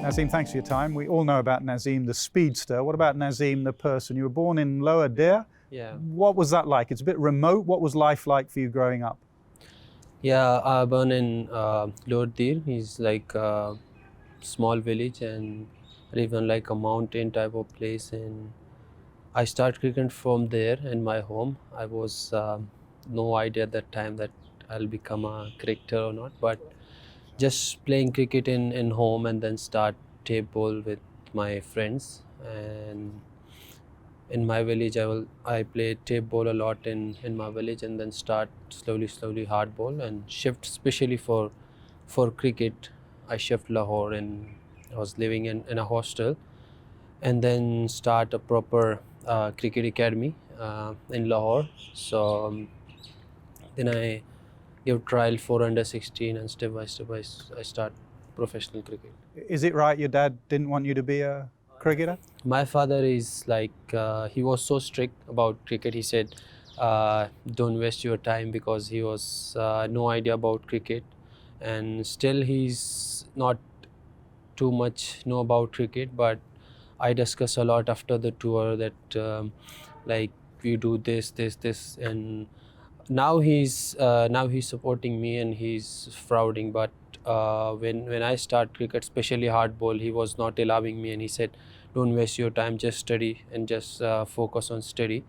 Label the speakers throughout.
Speaker 1: Naseem, thanks for your time. We all know about Naseem, the speedster. What about Naseem, the person? You were born in Lower Deir.
Speaker 2: Yeah.
Speaker 1: What was that like? It's a bit remote. What was life like for you growing up?
Speaker 2: Yeah, I born in Lower Deir. It's like a small village and even like a mountain type of place. And I started cricket from there in my home. I was no idea at that time that I'll become a cricketer or not, but just playing cricket in home and then start table with my friends. And in my village, I play tape ball a lot in my village, and then start slowly hard ball and shift especially for cricket. I shift Lahore, and I was living in a hostel, and then start a proper cricket academy in Lahore. So then I give trial for under 16, and step by step I start professional cricket.
Speaker 1: Is it right your dad didn't want you to be a cricketer?
Speaker 2: My father is like, he was so strict about cricket. He said, don't waste your time, because he was no idea about cricket, and still he's not too much know about cricket. But I discuss a lot after the tour that like we do this, and now he's supporting me and he's frauding. But when I start cricket, especially hard ball, he was not allowing me, and he said, don't waste your time, just study and just focus on study.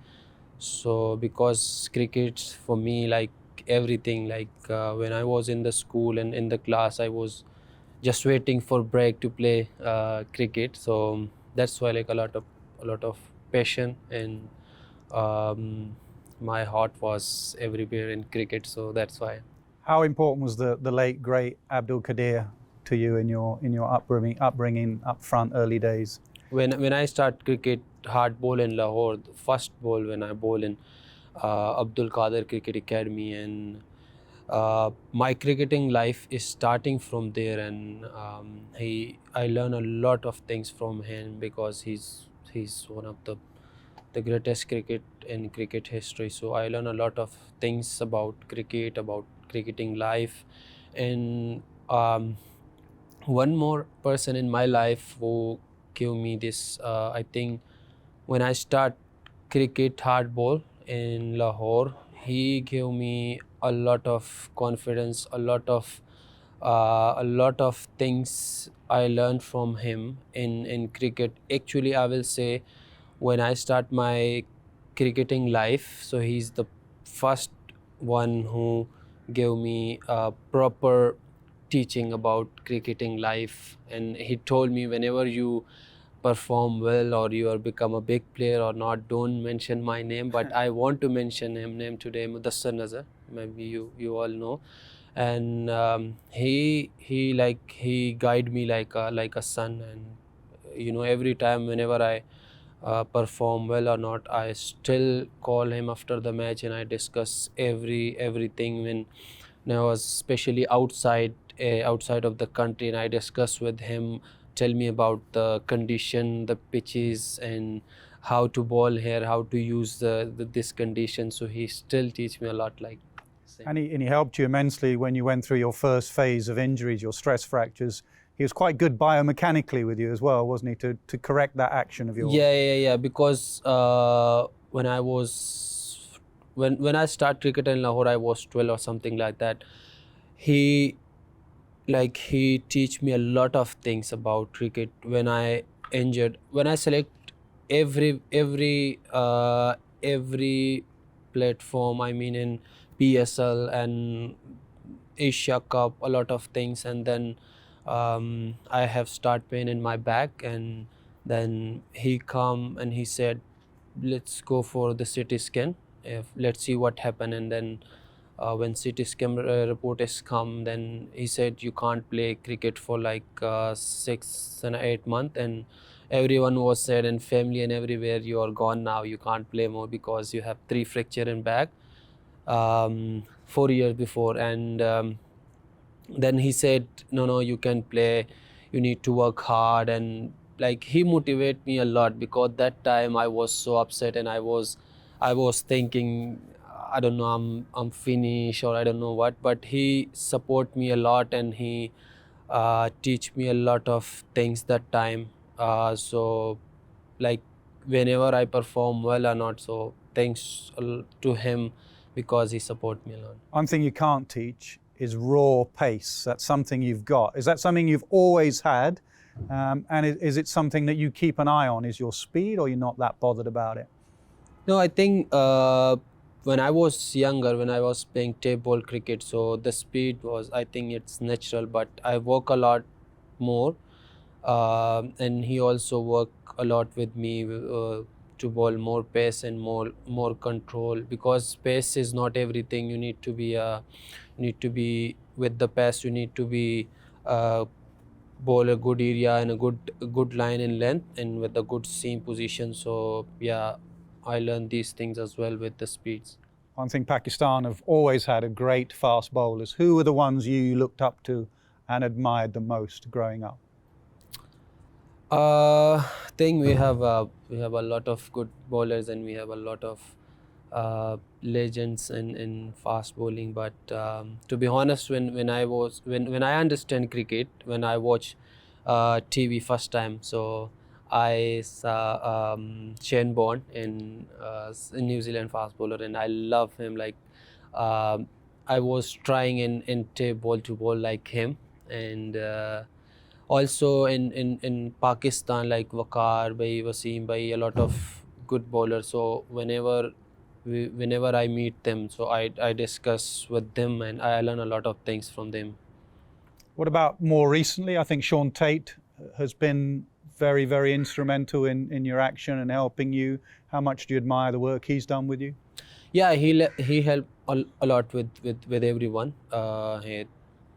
Speaker 2: So because cricket's for me like everything, like when I was in the school and in the class, I was just waiting for break to play cricket. So that's why like a lot of passion, and my heart was everywhere in cricket. So that's why.
Speaker 1: How important was the late great Abdul Qadir to you in your upbringing up front early days?
Speaker 2: When I start cricket hard ball in Lahore, the first ball when I bowl in Abdul Qadir Cricket Academy, and my cricketing life is starting from there. And I learn a lot of things from him, because he's one of the greatest cricket in cricket history. So I learn a lot of things about cricket, about cricketing life. And one more person in my life who gave me this, I think when I start cricket hard ball in Lahore, he gave me a lot of confidence, a lot of things I learned from him in cricket. Actually, I will say, when I start my cricketing life, so he's the first one who gave me a proper teaching about cricketing life. And he told me, whenever you perform well or you are become a big player or not, don't mention my name, but I want to mention him name today, Mudassar Nazar. Maybe you all know. And he guide me like a son. And every time whenever I perform well or not, I still call him after the match, and I discuss everything. When I was especially outside of the country, and I discuss with him, tell me about the condition, the pitches, and how to bowl here, how to use this condition. So he still teach me a lot. Like,
Speaker 1: and he helped you immensely when you went through your first phase of injuries, your stress fractures. He was quite good biomechanically with you as well, wasn't he, to correct that action of yours?
Speaker 2: Yeah. Because when I start cricket in Lahore, I was 12 or something like that. He teach me a lot of things about cricket. When I injured, when I select every platform, I mean in PSL and Asia Cup, a lot of things. And then I have start pain in my back, and then he come and he said, let's go for the CT scan, let's see what happened. And then when CT scan report has come, then he said, you can't play cricket for like 6 and 8 months. And everyone was said in family and everywhere, you are gone now, you can't play more, because you have 3 fracture in back 4 years before. And then he said, no, you can play, you need to work hard. And like, he motivated me a lot, because that time I was so upset, and I was thinking, I don't know, I'm finished or I don't know what. But he support me a lot, and he teach me a lot of things that time. So like whenever I perform well or not, so thanks to him because he support me a lot.
Speaker 1: One thing you can't teach is raw pace. That's something you've got. Is that something you've always had? And is it something that you keep an eye on? Is your speed, or you're not that bothered about it?
Speaker 2: No, I think when I was younger, when I was playing table cricket, so the speed was, I think it's natural, but I work a lot more. And he also work a lot with me to bowl more pace and more control, because pace is not everything. You need to be with the pace. You need to be uh, bowl a good area and a good line in length and with a good seam position. So yeah, I learned these things as well with the speeds.
Speaker 1: One thing Pakistan have always had a great fast bowlers. Who were the ones you looked up to and admired the most growing up?
Speaker 2: I think we have a lot of good bowlers, and we have a lot of legends in fast bowling. But to be honest, when I understand cricket, when I watch TV first time, so I saw Shane Bond in New Zealand fast bowler, and I love him. Like I was trying in table to bowl like him, and also in Pakistan, like Waqar bhai, Wasim bhai, a lot of good bowlers. So whenever I meet them, so I discuss with them and I learn a lot of things from them.
Speaker 1: What about more recently? I think Sean Tate has been very, very instrumental in your action and helping you. How much do you admire the work he's done with you?
Speaker 2: Yeah, he helped a lot with everyone.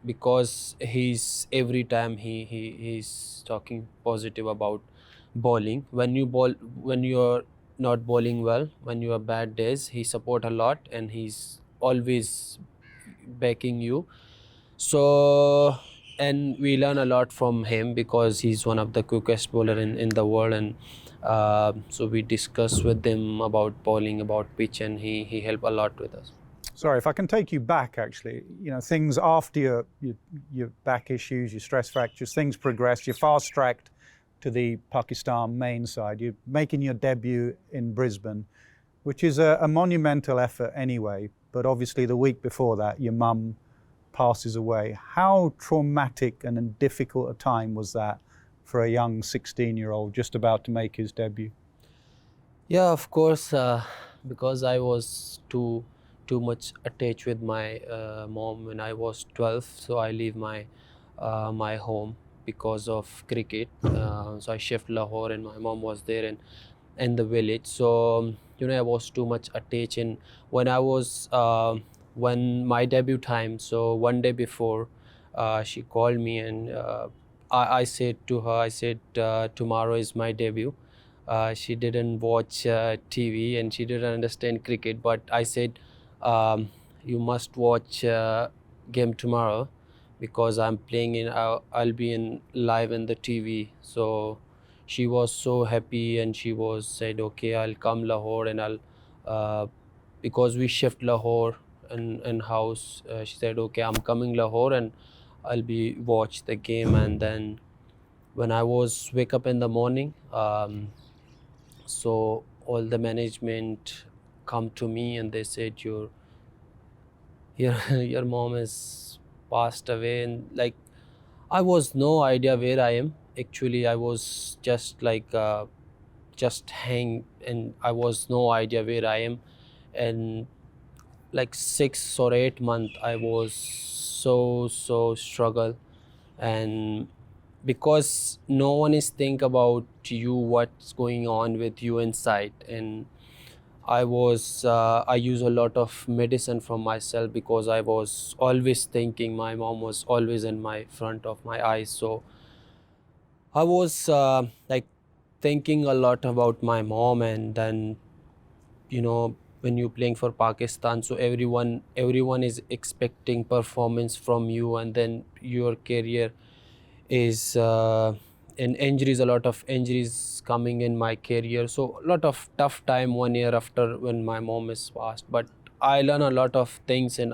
Speaker 2: Because he's every time he's talking positive about bowling. When you're not bowling well, when you have bad days, he support a lot and he's always backing you. So and we learn a lot from him because he's one of the quickest bowler in the world. And so we discuss with him about bowling, about pitch, and he helped a lot with us.
Speaker 1: Sorry, if I can take you back, actually, things after your back issues, your stress fractures, things progressed. You're fast-tracked to the Pakistan main side. You're making your debut in Brisbane, which is a monumental effort anyway. But obviously, the week before that, your mum passes away. How traumatic and difficult a time was that for a young 16-year-old just about to make his debut?
Speaker 2: Yeah, of course, because I was too much attached with my mom when I was 12. So I leave my home because of cricket. So I shift Lahore, and my mom was there in the village. So I was too much attached. And when I was when my debut time, so one day before, she called me, and I said to her, I said tomorrow is my debut. She didn't watch TV and she didn't understand cricket, but I said, you must watch game tomorrow because I'm playing I'll be in live in the TV. So she was so happy, and she was said, okay, I'll come Lahore, and I'll because we shift Lahore and house. She said, okay, I'm coming Lahore, and I'll be watch the game. And then when I was wake up in the morning, so all the management come to me and they said, your mom is passed away. And like I was no idea where I am. Actually, I was just like just hang, and I was no idea where I am. And like 6 or 8 months I was so struggle. And because no one is think about you, what's going on with you inside. And I use a lot of medicine for myself because I was always thinking my mom was always in my front of my eyes. So I was like thinking a lot about my mom. And then when you're playing for Pakistan, so everyone is expecting performance from you, and then your career is in injuries, a lot of injuries coming in my career. So a lot of tough time 1 year after when my mom is passed. But I learn a lot of things, and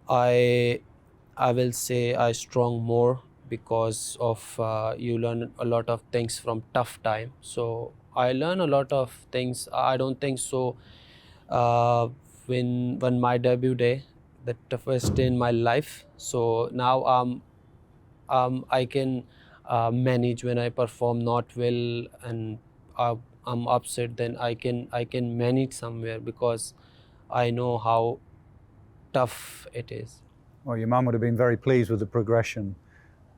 Speaker 2: I I will say I strong more because of you learn a lot of things from tough time. So I learn a lot of things. I don't think so. Uh, when my debut day, the toughest day in my life. So now I can manage when I perform not well and uh, I'm upset. Then I can manage somewhere because I know how tough it is.
Speaker 1: Well, your mum would have been very pleased with the progression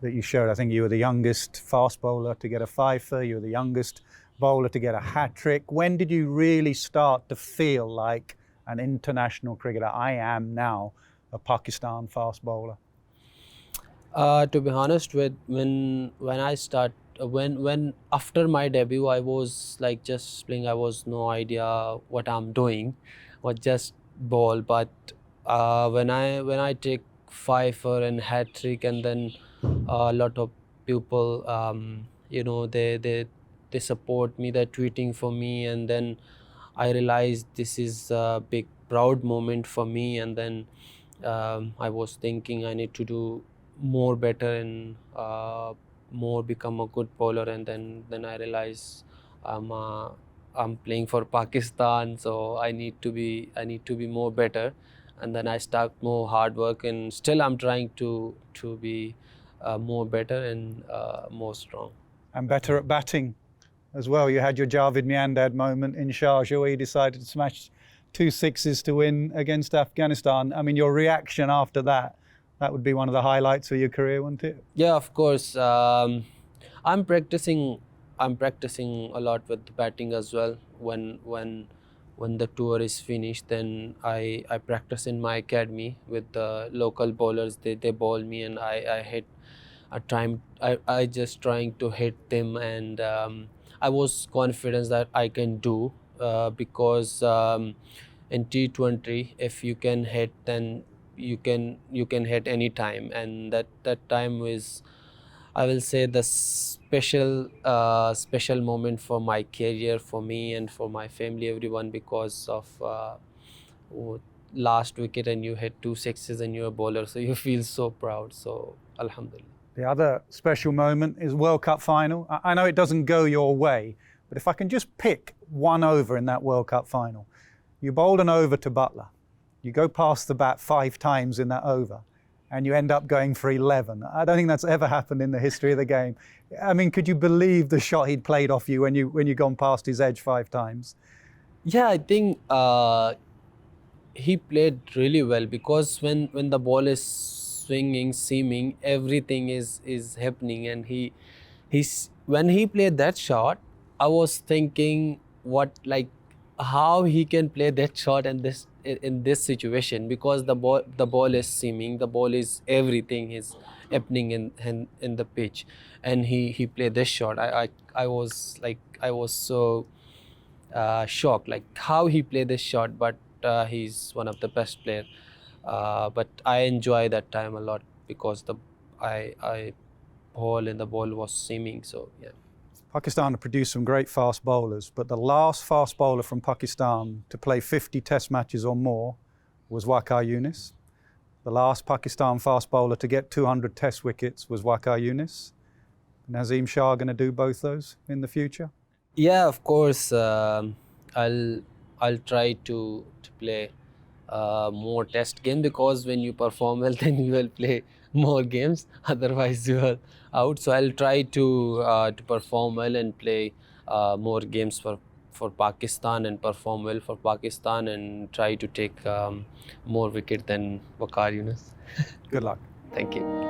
Speaker 1: that you showed. I think you were the youngest fast bowler to get a fifer. You were the youngest bowler to get a hat trick. When did you really start to feel like an international cricketer? I am now a Pakistan fast bowler.
Speaker 2: To be honest, with when I start when after my debut, I was like just playing. I was no idea what I'm doing, was just ball. But when I take fifer and hat trick, and then a lot of people, they support me. They're tweeting for me, and then I realized this is a big proud moment for me. And then I was thinking I need to do more better and more become a good bowler. And then I realized I'm playing for Pakistan, so I need to be more better. And then I start more hard work, and still I'm trying to be more better and more strong.
Speaker 1: And better at batting as well. You had your Javed Miandad moment in Sharjah where you decided to smash 2 sixes to win against Afghanistan. I mean, your reaction after that, that would be one of the highlights of your career, wouldn't it?
Speaker 2: Yeah, of course. I'm practicing. I'm practicing a lot with batting as well. When the tour is finished, then I practice in my academy with the local bowlers. They bowl me, and I hit. I just trying to hit them, and I was confident that I can do because in T20, if you can hit, then you can hit any time. And that time is, I will say, the special moment for my career, for me and for my family, everyone, because of last wicket and you hit 2 sixes and you're a bowler, so you feel so proud. So Alhamdulillah.
Speaker 1: The other special moment is World Cup final. I know it doesn't go your way, but if I can just pick one over in that World Cup final. You bowled an over to Butler. You go past the bat 5 times in that over, and you end up going for 11. I don't think that's ever happened in the history of the game. I mean, could you believe the shot he'd played off you when you gone past his edge 5 times?
Speaker 2: Yeah, I think he played really well, because when the ball is swinging, seaming, everything is happening. And he's when he played that shot, I was thinking how he can play that shot in this situation, because the ball is seaming, the ball is everything is happening in the pitch, and he played this shot. I was so shocked, like how he played this shot. But he's one of the best player. But I enjoy that time a lot, because I ball and the ball was seaming. So yeah.
Speaker 1: Pakistan have produced some great fast bowlers, but the last fast bowler from Pakistan to play 50 test matches or more was Waqar Younis. The last Pakistan fast bowler to get 200 test wickets was Waqar Younis. Naseem Shah going to do both those in the future?
Speaker 2: Yeah, of course. I'll try to play more test game, because when you perform well, then you will play more games. Otherwise, you are out. So I'll try to perform well and play more games for Pakistan, and perform well for Pakistan, and try to take more wicket than Waqar Younis.
Speaker 1: Good luck.
Speaker 2: Thank you.